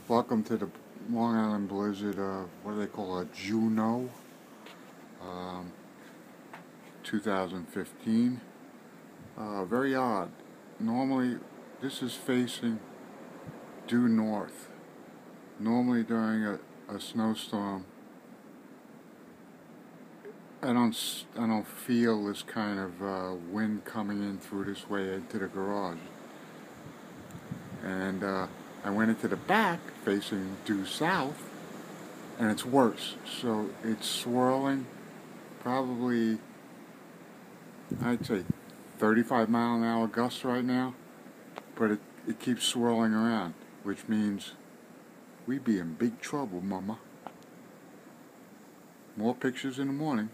Welcome to the Long Island blizzard of what do they call a Juno, um, 2015. Very odd. Normally, this is facing due north. Normally, during a snowstorm, I don't feel this kind of wind coming in through this way into the garage. And I went into the back facing due south, and it's worse. So it's swirling, probably I'd say 35-mile-an-hour gusts right now, but it keeps swirling around, which means we be in big trouble, mama. More pictures in the morning.